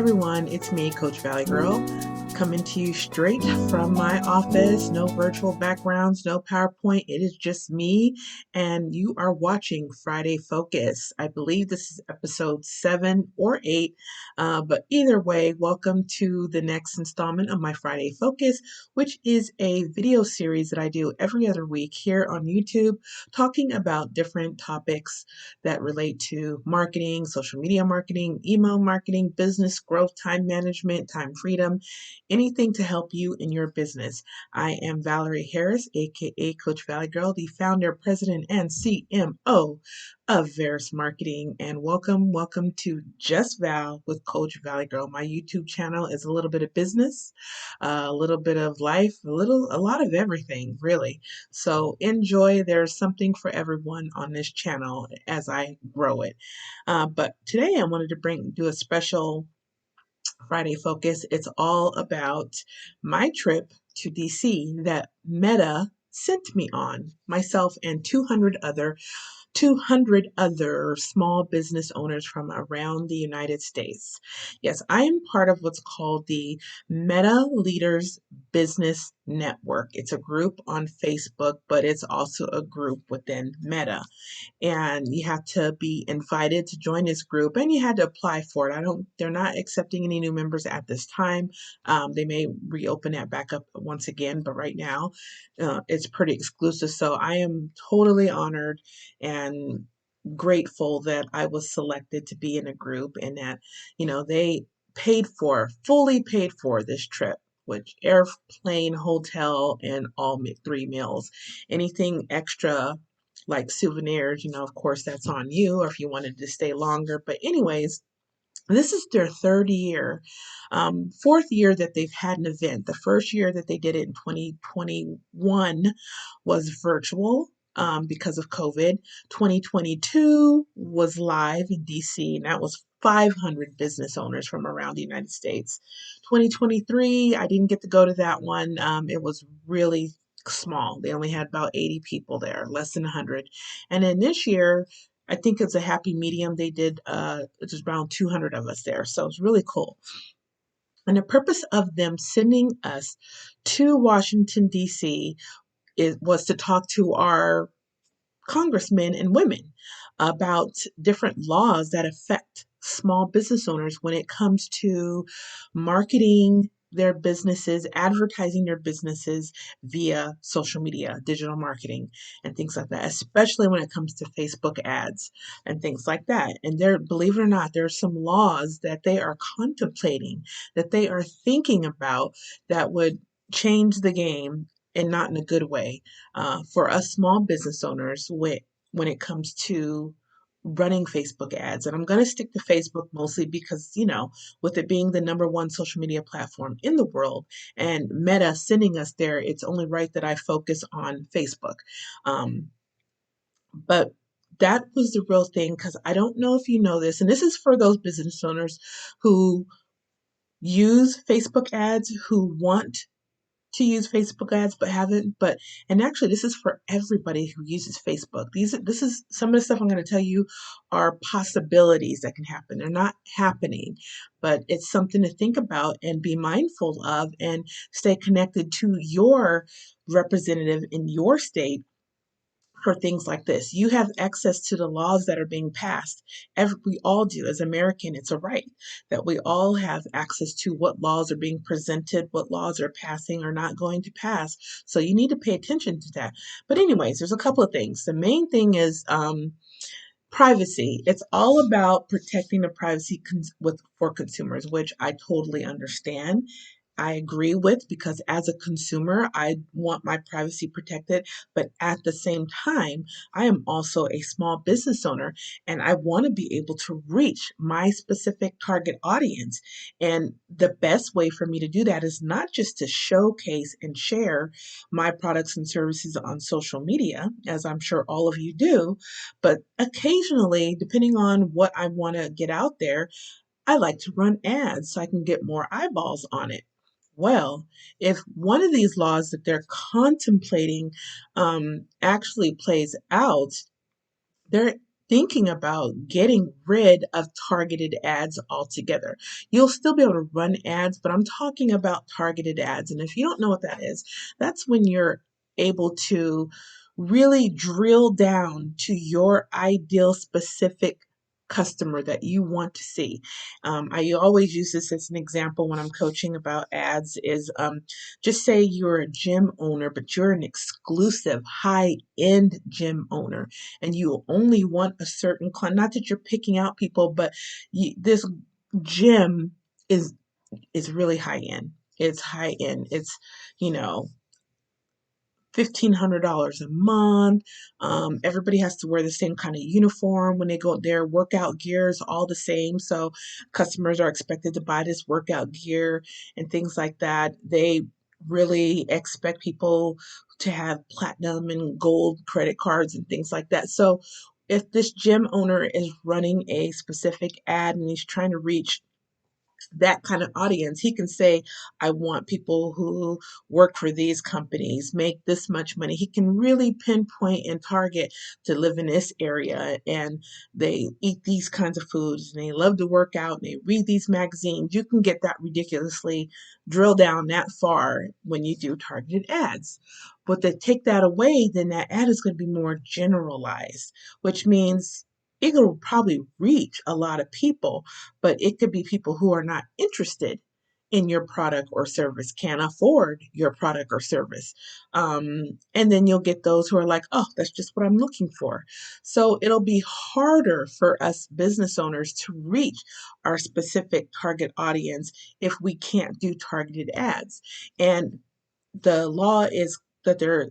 everyone, it's me, Coach Valley Girl, coming to you straight from my office. No virtual backgrounds, no PowerPoint. It is just me, and you are watching Friday Focus. I believe this is episode 7 or 8, but either way, welcome to the next installment of my Friday Focus, which is a video series that I do every other week here on YouTube, talking about different topics that relate to marketing, social media marketing, email marketing, business growth, time management, time freedom, anything to help you in your business. I am Valerie Harris, aka Coach Valley Girl, the founder, president, and CMO of Veris Marketing. And welcome to Just Val with Coach Valley Girl. My YouTube channel is a little bit of business, a little bit of life, a lot of everything, really. So enjoy. There's something for everyone on this channel as I grow it. But today I wanted to do a special Friday Focus. It's all about my trip to DC that Meta sent me on, myself and 200 other small business owners from around the United States. Yes, I am part of what's called the Meta Leaders Business Network. It's a group on Facebook, but it's also a group within Meta, and you have to be invited to join this group, and you had to apply for it. They're not accepting any new members at this time. They may reopen that back up once again, but right now it's pretty exclusive. So I am totally honored and grateful that I was selected to be in a group, and that, they fully paid for this trip, which airplane, hotel, and all three meals. Anything extra like souvenirs, of course, that's on you, or if you wanted to stay longer. But anyways, this is their third year, fourth year that they've had an event. The first year that they did it in 2021 was virtual because of COVID. 2022 was live in DC, and that was 500 business owners from around the United States. 2023, I didn't get to go to that one. It was really small. They only had about 80 people there, less than 100. And then this year, I think it's a happy medium. They did, it was around 200 of us there. So it's really cool. And the purpose of them sending us to Washington, D.C. was to talk to our congressmen and women about different laws that affect small business owners when it comes to marketing their businesses, advertising their businesses via social media, digital marketing, and things like that, especially when it comes to Facebook ads and things like that. And there, believe it or not, there are some laws that they are contemplating, that they are thinking about, that would change the game, and not in a good way, for us small business owners when it comes to running Facebook ads. And I'm going to stick to Facebook mostly because, with it being the number one social media platform in the world and Meta sending us there, it's only right that I focus on Facebook. But that was the real thing, because I don't know if you know this, and this is for those business owners who use Facebook ads, who want to use Facebook ads but haven't. And actually, this is for everybody who uses Facebook. This is some of the stuff I'm going to tell you are possibilities that can happen. They're not happening, but it's something to think about and be mindful of, and stay connected to your representative in your state for things like this. You have access to the laws that are being passed. We all do. As American, it's a right that we all have access to what laws are being presented, what laws are passing or not going to pass. So you need to pay attention to that. But anyways, there's a couple of things. The main thing is privacy. It's all about protecting the privacy for consumers, which I totally understand. I agree with, because as a consumer, I want my privacy protected. But at the same time, I am also a small business owner, and I want to be able to reach my specific target audience. And the best way for me to do that is not just to showcase and share my products and services on social media, as I'm sure all of you do, but occasionally, depending on what I want to get out there, I like to run ads so I can get more eyeballs on it. Well, if one of these laws that they're contemplating actually plays out, they're thinking about getting rid of targeted ads altogether. You'll still be able to run ads, but I'm talking about targeted ads. And if you don't know what that is, that's when you're able to really drill down to your ideal specific customer that you want to see. I always use this as an example when I'm coaching about ads is just say you're a gym owner, but you're an exclusive high-end gym owner and you only want a certain client. Not that you're picking out people, but this gym is is really high end. It's high end. It's you know $1,500 a month. Everybody has to wear the same kind of uniform when they go there. Workout gear is all the same, so customers are expected to buy this workout gear and things like that. They really expect people to have platinum and gold credit cards and things like that. So if this gym owner is running a specific ad and he's trying to reach that kind of audience, he can say, I want people who work for these companies, make this much money. He can really pinpoint and target to live in this area and they eat these kinds of foods and they love to work out and they read these magazines. You can get that ridiculously drill down that far when you do targeted ads. But to take that away, then that ad is going to be more generalized, which means it'll probably reach a lot of people, but it could be people who are not interested in your product or service, can't afford your product or service. And then you'll get those who are like, oh, that's just what I'm looking for. So it'll be harder for us business owners to reach our specific target audience if we can't do targeted ads. And the law is that they're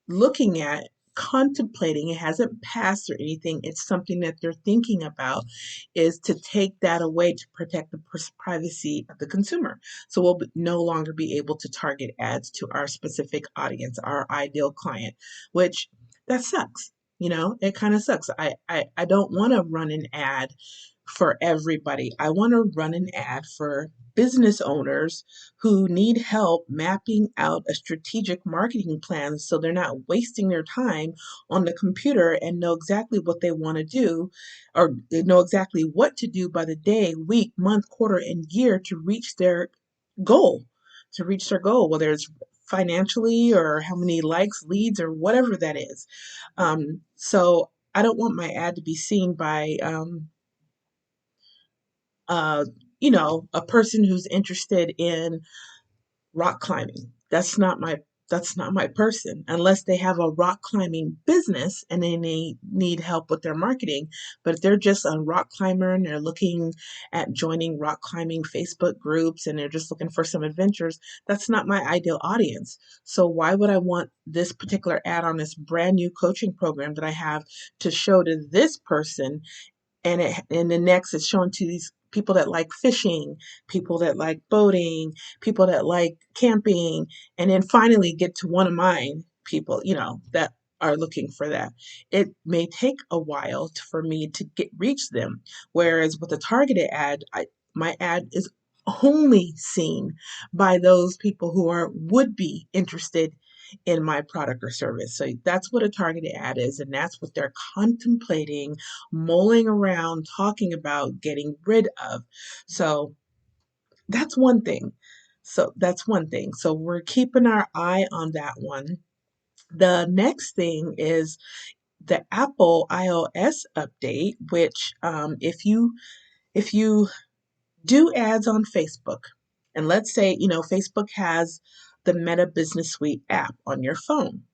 looking at, contemplating, it hasn't passed or anything, it's something that they're thinking about, is to take that away to protect the privacy of the consumer. So we'll no longer be able to target ads to our specific audience, our ideal client, which that sucks. It kind of sucks. I don't want to run an ad for everybody. I want to run an ad for business owners who need help mapping out a strategic marketing plan so they're not wasting their time on the computer and know exactly what they want to do, or they know exactly what to do by the day, week, month, quarter, and year to reach their goal, whether it's financially or how many likes, leads, or whatever that is. So I don't want my ad to be seen by uh, a person who's interested in rock climbing. That's not my person unless they have a rock climbing business and they need help with their marketing. But if they're just a rock climber and they're looking at joining rock climbing Facebook groups and they're just looking for some adventures, that's not my ideal audience. So why would I want this particular ad on this brand new coaching program that I have to show to this person, and the next is shown to these people that like fishing, people that like boating, people that like camping, and then finally get to one of mine people, that are looking for that. It may take a while for me to reach them. Whereas with a targeted ad, my ad is only seen by those people who would be interested in my product or service. So that's what a targeted ad is, and that's what they're contemplating, mulling around, talking about getting rid of. So that's one thing. So we're keeping our eye on that one. The next thing is the Apple iOS update, which if you do ads on Facebook, and let's say Facebook has the Meta Business Suite app on your phone.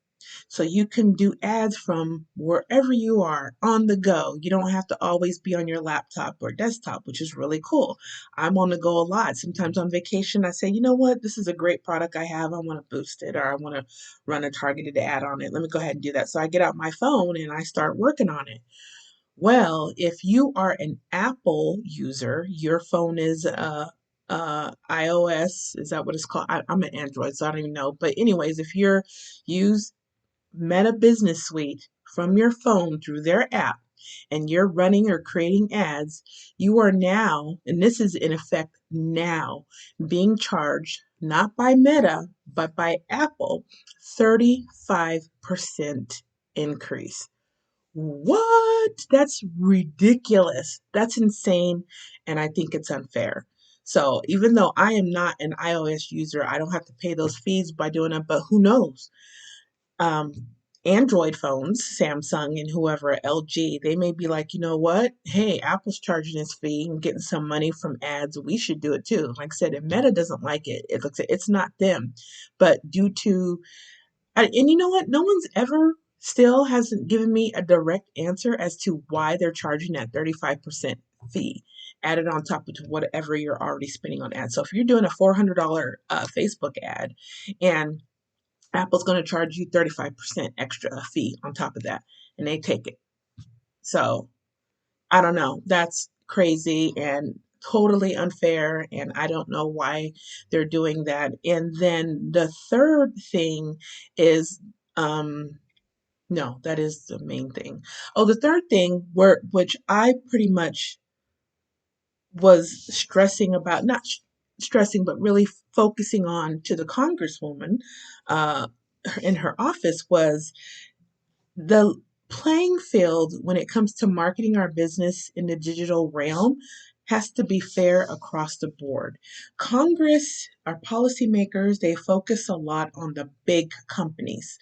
So you can do ads from wherever you are on the go. You don't have to always be on your laptop or desktop, which is really cool. I'm on the go a lot. Sometimes on vacation, I say, you know what, this is a great product I have. I want to boost it, or I want to run a targeted ad on it. Let me go ahead and do that. So I get out my phone and I start working on it. Well, if you are an Apple user, your phone is iOS. Is that what it's called? I'm an Android, so I don't even know. But anyways, if you're use Meta Business Suite from your phone through their app and you're running or creating ads, you are now, and this is in effect now, being charged not by Meta, but by Apple, 35% increase. What? That's ridiculous. That's insane. And I think it's unfair. So even though I am not an iOS user, I don't have to pay those fees by doing it, but who knows? um, Android phones, Samsung and whoever, LG, they may be like, you know what? Hey, Apple's charging this fee and getting some money from ads. We should do it too. Like I said, if Meta doesn't like it, it looks it's not them, but due to and you know what? No one's ever still hasn't given me a direct answer as to why they're charging that 35% fee added on top of whatever you're already spending on ads. So if you're doing a $400 Facebook ad and Apple's going to charge you 35% extra fee on top of that, and they take it. So I don't know. That's crazy and totally unfair. And I don't know why they're doing that. And then the third thing is, um, no, that is the main thing. Oh, the third thing which I pretty much was stressing about, not stressing, but really focusing on to the Congresswoman uh, in her office was the playing field when it comes to marketing our business in the digital realm has to be fair across the board. Congress, our policymakers, they focus a lot on the big companies,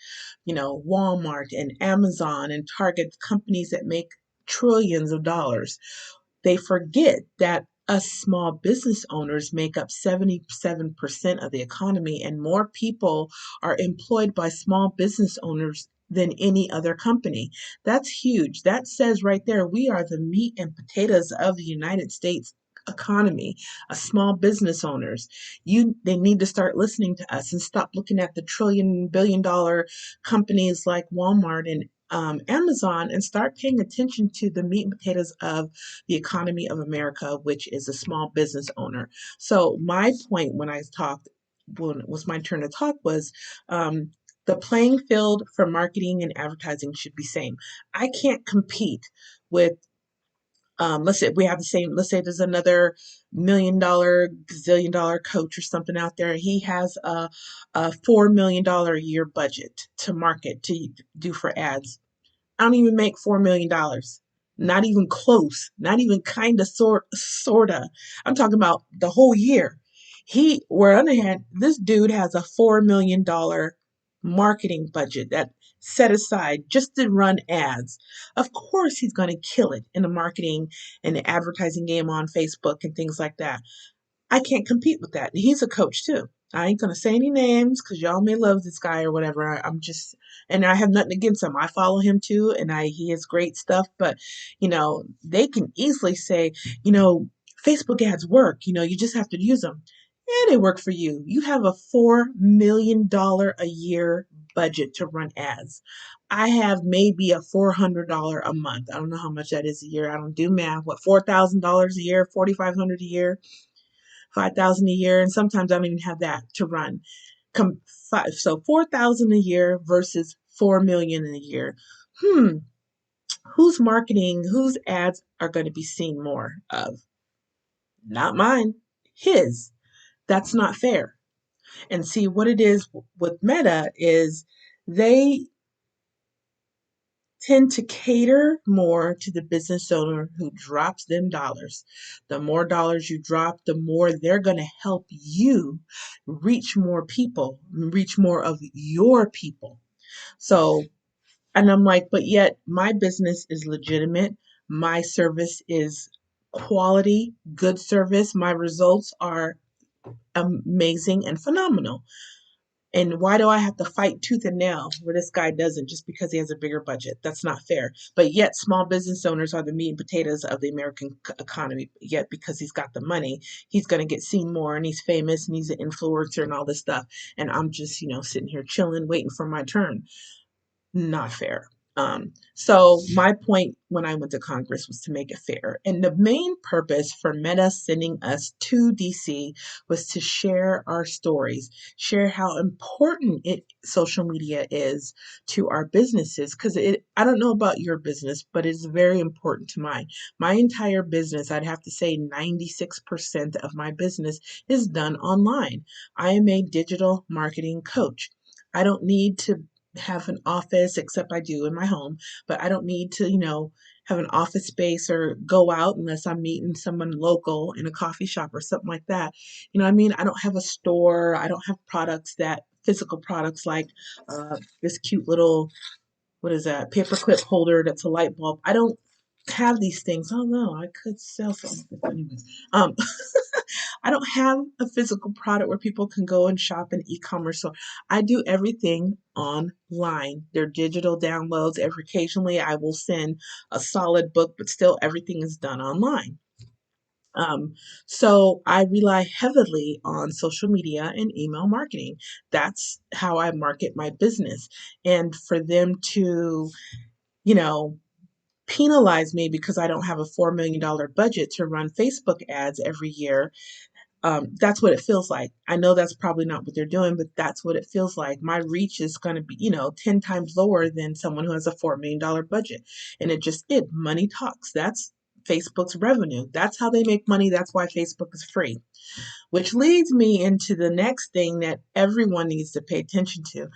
Walmart and Amazon and Target, companies that make trillions of dollars. They forget that us small business owners make up 77% of the economy, and more people are employed by small business owners than any other company. That's huge. That says right there, we are the meat and potatoes of the United States economy, small business owners. They need to start listening to us and stop looking at the trillion billion dollar companies like Walmart and Amazon, and start paying attention to the meat and potatoes of the economy of America, which is a small business owner. So my point when it was my turn to talk was, the playing field for marketing and advertising should be same. I can't compete with, let's say we have the same, let's say there's another $1 million, gazillion-dollar coach or something out there. He has a $4 million a year budget to market, to do for ads. I don't even make $4 million. Not even close. Not even kind of sorta. I'm talking about the whole year. Where on the other hand, this dude has a $4 million marketing budget that set aside just to run ads. Of course, he's going to kill it in the marketing and the advertising game on Facebook and things like that. I can't compete with that. He's a coach too. I ain't gonna say any names because y'all may love this guy or whatever. I'm just, and I have nothing against him. I follow him too, and he has great stuff. But they can easily say, you know, Facebook ads work. You just have to use them. Yeah, they work for you. You have a $4 million a year budget to run ads. I have maybe a $400 a month. I don't know how much that is a year. I don't do math. What, $4,000 a year, 4,500 a year? 5,000 a year, and sometimes I don't even have that to run. So 4,000 a year versus 4 million a year. Hmm, whose ads are going to be seen more of? Not mine, his. That's not fair. And see what it is with Meta is they tend to cater more to the business owner who drops them dollars. The more dollars you drop, the more they're going to help you reach more people, reach more of your people. So, and I'm like, but yet my business is legitimate. My service is quality, good service. My results are amazing and phenomenal. And why do I have to fight tooth and nail where this guy doesn't, just because he has a bigger budget? That's not fair. But yet, small business owners are the meat and potatoes of the American economy. Yet, because he's got the money, he's going to get seen more, and he's famous, and he's an influencer and all this stuff. And I'm just, sitting here chilling, waiting for my turn. Not fair. So my point when I went to Congress was to make it fair. And the main purpose for Meta sending us to DC was to share our stories, share how important social media is to our businesses. Because I don't know about your business, but it's very important to mine. My entire business, I'd have to say 96% of my business is done online. I am a digital marketing coach. I don't need to have an office, except I do in my home, but I don't need to, have an office space or go out unless I'm meeting someone local in a coffee shop or something like that. I mean? I don't have a store. I don't have physical products like this cute little, what is that, paperclip holder that's a light bulb. I don't have these things. Oh no, I could sell something. Anyways, I don't have a physical product where people can go and shop in e-commerce. So I do everything online. They're digital downloads. Every occasionally I will send a solid book, but still everything is done online. Um, so I rely heavily on social media and email marketing. That's how I market my business. And for them to, you know, penalize me because I don't have a $4 million budget to run Facebook ads every year, that's what it feels like. I know that's probably not what they're doing, but that's what it feels like. My reach is going to be, 10 times lower than someone who has a $4 million budget. And money talks. That's Facebook's revenue. That's how they make money. That's why Facebook is free. Which leads me into the next thing that everyone needs to pay attention to.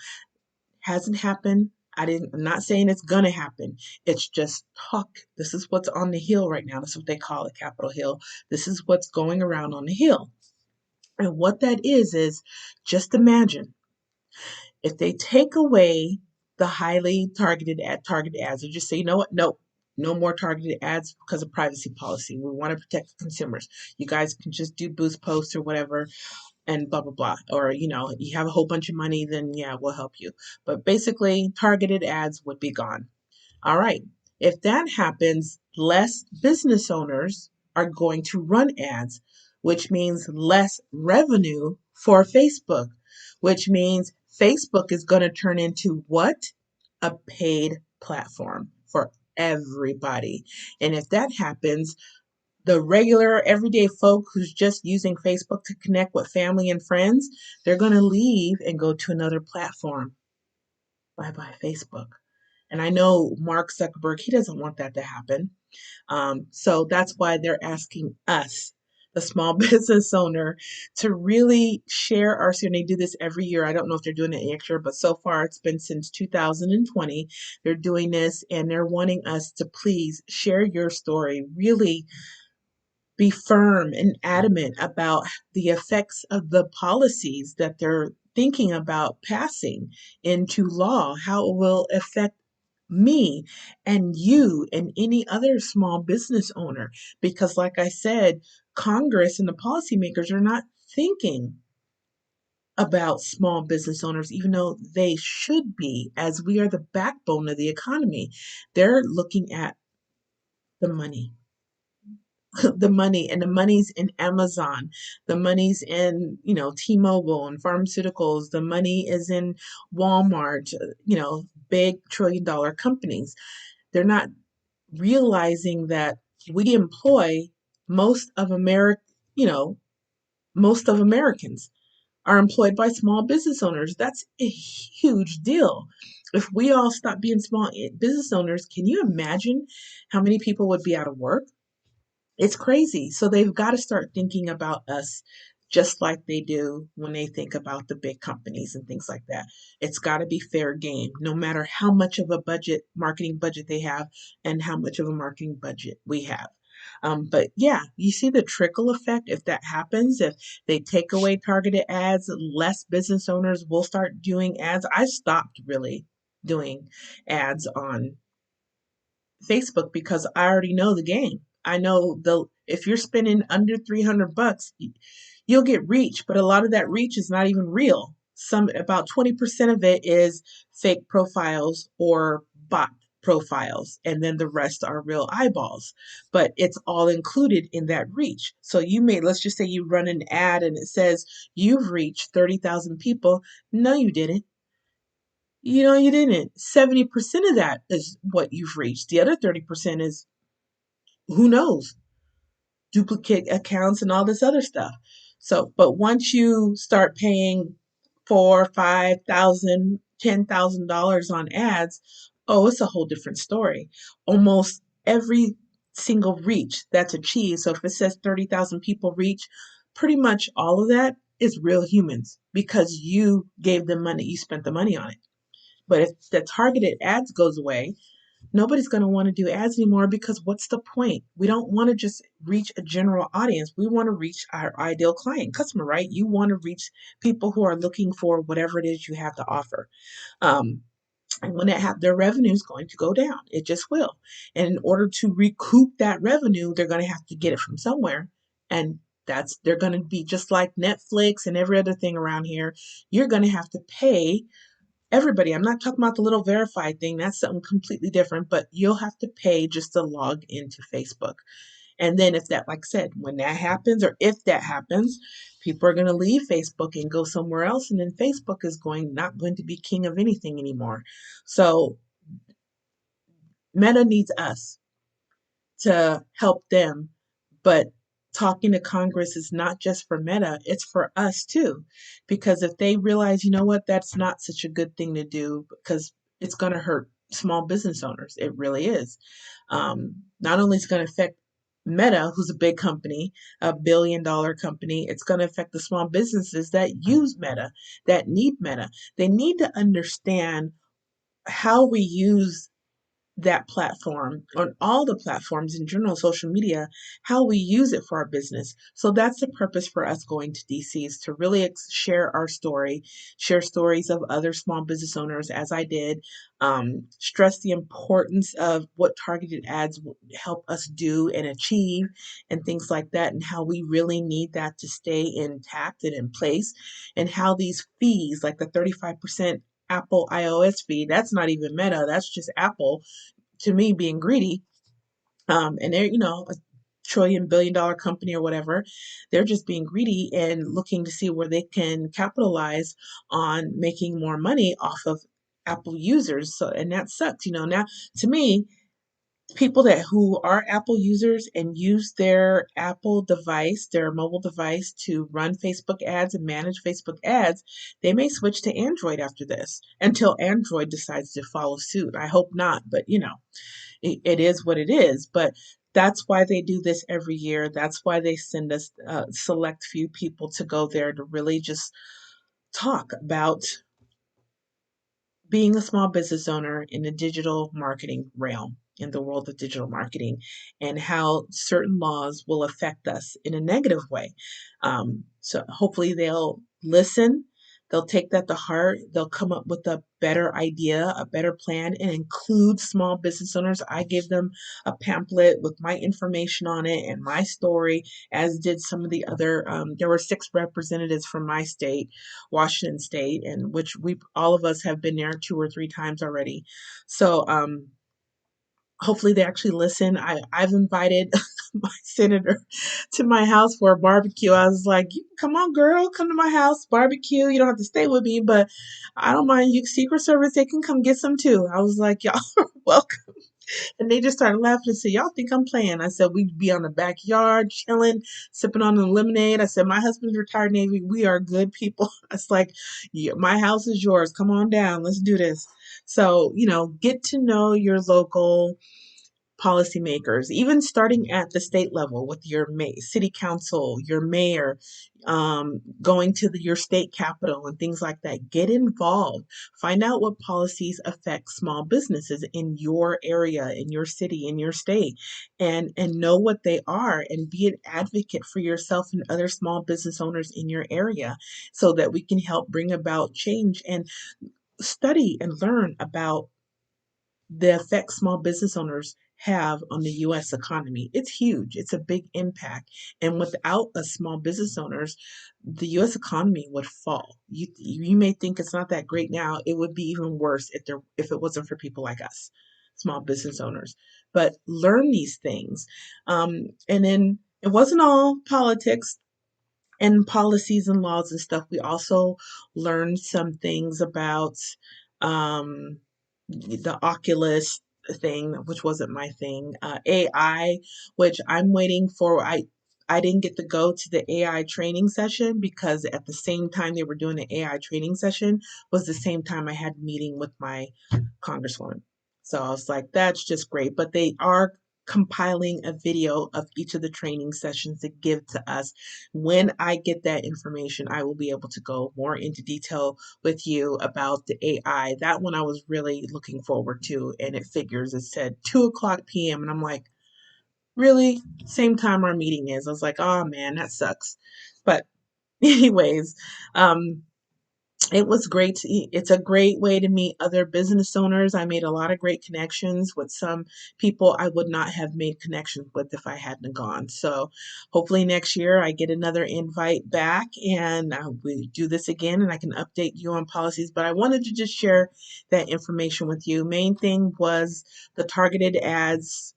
Hasn't happened. I'm not saying it's gonna happen. It's just talk. This is what's on the hill right now. That's what they call it, Capitol Hill. This is what's going around on the hill. And what that is just imagine if they take away the highly targeted ads, or just say, you know what? No, no more targeted ads because of privacy policy. We want to protect the consumers. You guys can just do boost posts or whatever and blah blah blah. Or you have a whole bunch of money, then yeah, we'll help you. But basically, targeted ads would be gone. All right. If that happens, less business owners are going to run ads, which means less revenue for Facebook, which means Facebook is going to turn into what? A paid platform for everybody. And if that happens, the regular everyday folk who's just using Facebook to connect with family and friends, they're going to leave and go to another platform. Bye bye, Facebook. And I know Mark Zuckerberg, he doesn't want that to happen. So that's why they're asking us, the small business owner, to really share our story. And they do this every year. I don't know if they're doing it next year, but so far it's been since 2020. They're doing this and they're wanting us to please share your story. Really be firm and adamant about the effects of the policies that they're thinking about passing into law, how it will affect me and you and any other small business owner. Because, like I said, Congress and the policymakers are not thinking about small business owners, even though they should be, as we are the backbone of the economy. They're looking at the money. The money, and the money's in Amazon, the money's in T-Mobile and pharmaceuticals, the money is in Walmart, big trillion-dollar companies. They're not realizing that we employ most of America, you know, most of Americans are employed by small business owners. That's a huge deal. If we all stop being small business owners, can you imagine how many people would be out of work? It's crazy. So they've got to start thinking about us just like they do when they think about the big companies and things like that. It's got to be fair game, no matter how much of a marketing budget they have and how much of a marketing budget we have. But yeah, you see the trickle effect if that happens. If they take away targeted ads, less business owners will start doing ads. I stopped really doing ads on Facebook because I already know the game. I know the if you're spending under $300, you'll get reach, but a lot of that reach is not even real. Some About 20% of it is fake profiles or bot profiles, and then the rest are real eyeballs. But it's all included in that reach. So let's just say you run an ad and it says you've reached 30,000 people. No, you didn't. You didn't. 70% of that is what you've reached. The other 30% is who knows, duplicate accounts and all this other stuff. So, but once you start paying four, 5,000, $10,000 on ads, oh, it's a whole different story. Almost every single reach that's achieved. So if it says 30,000 people reach, pretty much all of that is real humans because you gave them money. You spent the money on it. But if the targeted ads goes away, nobody's going to want to do ads anymore, because what's the point? We don't want to just reach a general audience. We want to reach our ideal client customer, right? You want to reach people who are looking for whatever it is you have to offer. Um, and when that their revenue is going to go down, it just will. And in order to recoup that revenue, they're going to have to get it from somewhere. And they're going to be just like Netflix and every other thing around here. You're going to have to pay everybody. I'm not talking about the little verified thing. That's something completely different, but you'll have to pay just to log into Facebook. And then if that, like I said, when that happens, or if that happens, people are going to leave Facebook and go somewhere else. And then Facebook is not going to be king of anything anymore. So Meta needs us to help them. But talking to Congress is not just for Meta, it's for us too. Because if they realize, you know what, that's not such a good thing to do, because it's going to hurt small business owners. It really is. Not only is it going to affect Meta, who's a big company, a $1 billion company, it's going to affect the small businesses that use Meta, that need Meta. They need to understand how we use that platform, on all the platforms in general, social media, how we use it for our business. So that's the purpose for us going to DC, is to really share our story, share stories of other small business owners, as I did, stress the importance of what targeted ads will help us do and achieve, and things like that, and how we really need that to stay intact and in place, and how these fees, like the 35% Apple iOS fee, that's not even Meta, that's just Apple, to me, being greedy. And they're, a $1 trillion company or whatever. They're just being greedy and looking to see where they can capitalize on making more money off of Apple users. So, and that sucks. Now, to me, people who are Apple users and use their Apple device, their mobile device, to run Facebook ads and manage Facebook ads, they may switch to Android after this, until Android decides to follow suit. I hope not, but it is what it is. But that's why they do this every year. That's why they send us a select few people to go there to really just talk about being a small business owner in the digital marketing realm, in the world of digital marketing, and how certain laws will affect us in a negative way. So hopefully they'll listen. They'll take that to heart. They'll come up with a better idea, a better plan, and include small business owners. I gave them a pamphlet with my information on it and my story, as did some of the other. There were 6 representatives from my state, Washington State, and which we all of us have been there 2 or 3 times already. So hopefully they actually listen. I've invited my senator to my house for a barbecue. I was like, come on, girl, come to my house, barbecue. You don't have to stay with me, but I don't mind. You Secret Service, they can come get some too. I was like, y'all are welcome. And they just started laughing and said, y'all think I'm playing? I said, we'd be on the backyard chilling, sipping on the lemonade. I said, my husband's retired Navy. We are good people. It's like, yeah, my house is yours. Come on down. Let's do this. So, get to know your local policymakers, even starting at the state level with your city council, your mayor, going to your state capitol and things like that. Get involved. Find out what policies affect small businesses in your area, in your city, in your state, and know what they are, and be an advocate for yourself and other small business owners in your area, so that we can help bring about change, and study and learn about the effect small business owners have on the U.S. economy. It's huge. It's a big impact. And without us small business owners, the U.S. economy would fall. You may think it's not that great now. It would be even worse if it wasn't for people like us, small business owners. But learn these things. And then it wasn't all politics and policies and laws and stuff. We also learned some things about um, the Oculus thing, which wasn't my thing. AI, which I'm waiting for. I didn't get to go to the AI training session, because at the same time they were doing the AI training session was the same time I had a meeting with my congresswoman. So I was like, that's just great. But they are compiling a video of each of the training sessions to give to us. When I get that information, I will be able to go more into detail with you about the AI. That one I was really looking forward to, and it figures it said 2 o'clock p.m. And I'm like, really? Same time our meeting is. I was like, oh man, that sucks. But anyways, um, it was great to eat. It's a great way to meet other business owners. I made a lot of great connections with some people I would not have made connections with if I hadn't gone. So hopefully next year I get another invite back and we do this again and I can update you on policies. But I wanted to just share that information with you. Main thing was the targeted ads.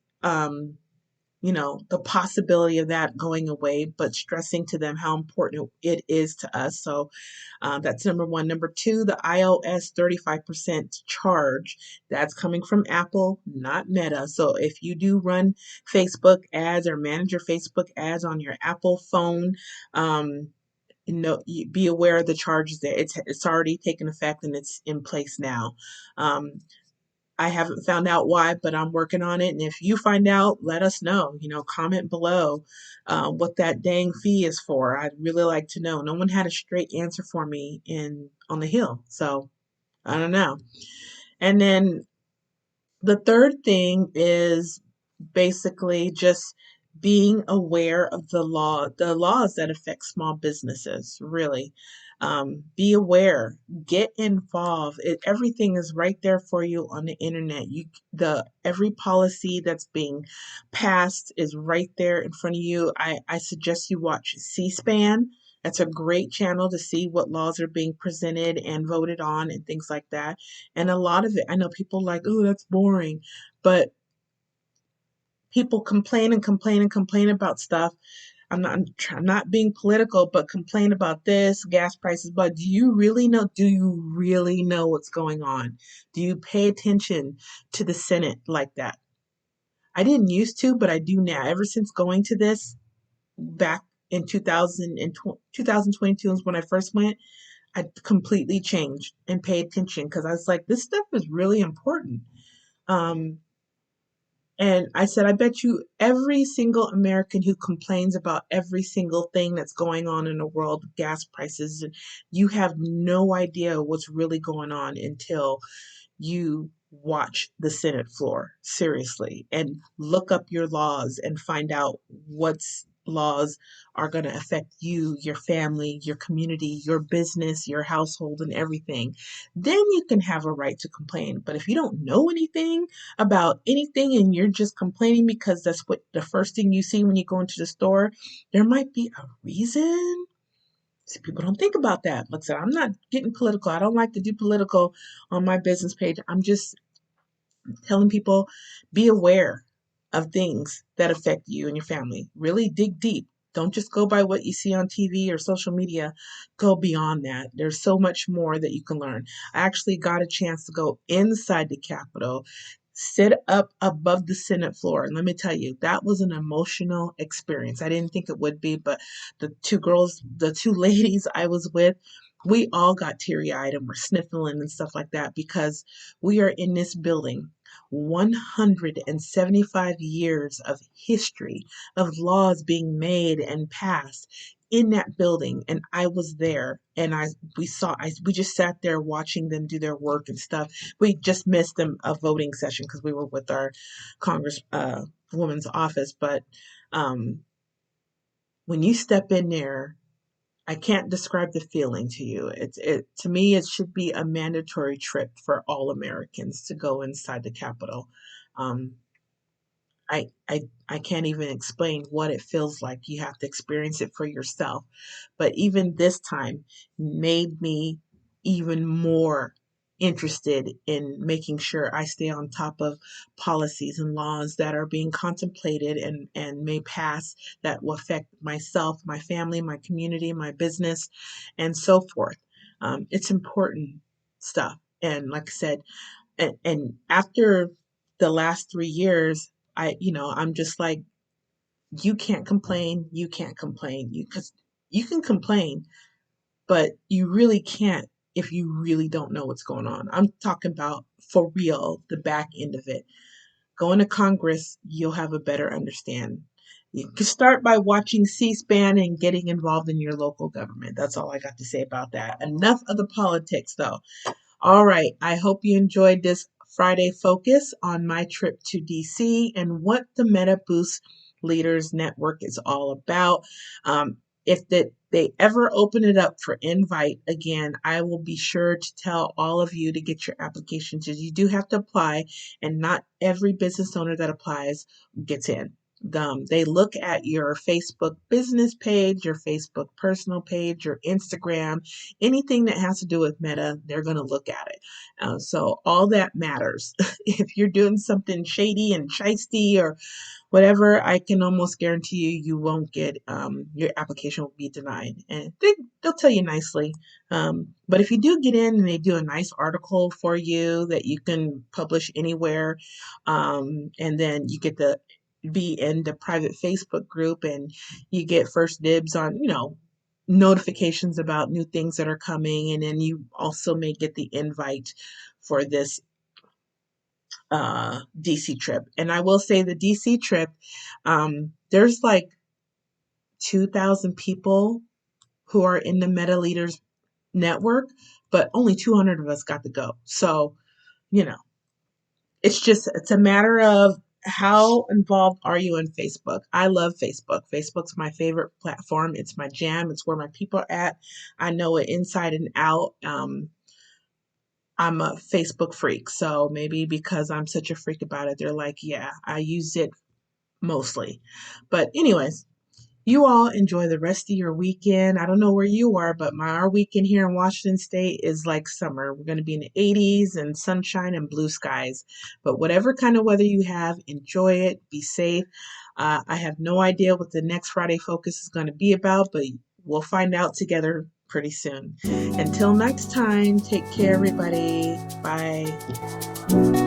The possibility of that going away, but stressing to them how important it is to us. So that's number one. Number two, the iOS 35% charge. That's coming from Apple, not Meta. So if you do run Facebook ads or manage your Facebook ads on your Apple phone, be aware of the charges there. It's already taken effect and it's in place now. Um, I haven't found out why, but I'm working on it. And if you find out, let us know. Comment below what that dang fee is for. I'd really like to know. No one had a straight answer for me in on the Hill, so I don't know. And then the third thing is basically just being aware of the laws that affect small businesses, really. Be aware, get involved. Everything is right there for you on the internet. Every policy that's being passed is right there in front of you. I suggest you watch C-SPAN. That's a great channel to see what laws are being presented and voted on and things like that. And a lot of it, I know people like, oh, that's boring, but people complain and complain and complain about stuff. I'm not being political, but complain about this, gas prices. But do you really know? Do you really know what's going on? Do you pay attention to the Senate like that? I didn't used to, but I do now. Ever since going to this back in 2022 is when I first went, I completely changed and paid attention because I was like, this stuff is really important. Um, and I said, I bet you every single American who complains about every single thing that's going on in the world, gas prices, you have no idea what's really going on until you watch the Senate floor seriously and look up your laws and find out what's laws are going to affect you, your family, your community, your business, your household, and everything. Then you can have a right to complain. But if you don't know anything about anything and you're just complaining because that's what the first thing you see when you go into the store, there might be a reason. See, people don't think about that. Like I said, I'm not getting political. I don't like to do political on my business page. I'm just telling people be aware of things that affect you and your family. Really dig deep. Don't just go by what you see on TV or social media. Go beyond that. There's so much more that you can learn. I actually got a chance to go inside the Capitol, sit up above the Senate floor. And let me tell you, that was an emotional experience. I didn't think it would be, but the two ladies I was with, we all got teary eyed and were sniffling and stuff like that because we are in this building 175 years of history of laws being made and passed in that building, and I was there and we just sat there watching them do their work and stuff. We just missed them a voting session because we were with our Congress woman's office, but um when you step in there, I can't describe the feeling to you. It to me it should be a mandatory trip for all Americans to go inside the Capitol. Um, I can't even explain what it feels like. You have to experience it for yourself. But even this time made me even more interested in making sure I stay on top of policies and laws that are being contemplated and may pass that will affect myself, my family, my community, my business, and so forth. It's important stuff. And like I said, and after the last 3 years, I'm just like, you can't complain, you can't complain, because you can complain, but you really can't if you really don't know what's going on. I'm talking about for real, the back end of it. Going to Congress, you'll have a better understand. You can start by watching C-SPAN and getting involved in your local government. That's all I got to say about that. Enough of the politics, though. All right. I hope you enjoyed this Friday focus on my trip to DC and what the Meta Boost Leaders Network is all about. If they ever open it up for invite again, I will be sure to tell all of you to get your applications. You do have to apply, and not every business owner that applies gets in. They look at your Facebook business page, your Facebook personal page, your Instagram, anything that has to do with Meta, they're going to look at it. So all that matters. If you're doing something shady and shisty or whatever, I can almost guarantee you won't get your application will be denied, and they'll tell you nicely. But if you do get in and they do a nice article for you that you can publish anywhere, and then you get to be in the private Facebook group and you get first dibs on, notifications about new things that are coming, and then you also may get the invite for this DC trip. And I will say the DC trip, there's like 2,000 people who are in the Meta Leaders Network, but only 200 of us got to go. So, you know, it's a matter of how involved are you in Facebook. I love Facebook. Facebook's my favorite platform. It's my jam. It's where my people are at. I know it inside and out. I'm a Facebook freak, so maybe because I'm such a freak about it, they're like, yeah, I use it mostly. But anyways, you all enjoy the rest of your weekend. I don't know where you are, but our weekend here in Washington State is like summer. We're going to be in the 80s and sunshine and blue skies. But whatever kind of weather you have, enjoy it. Be safe. I have no idea what the next Friday Focus is going to be about, but we'll find out together pretty soon. Until next time, take care, everybody. Bye.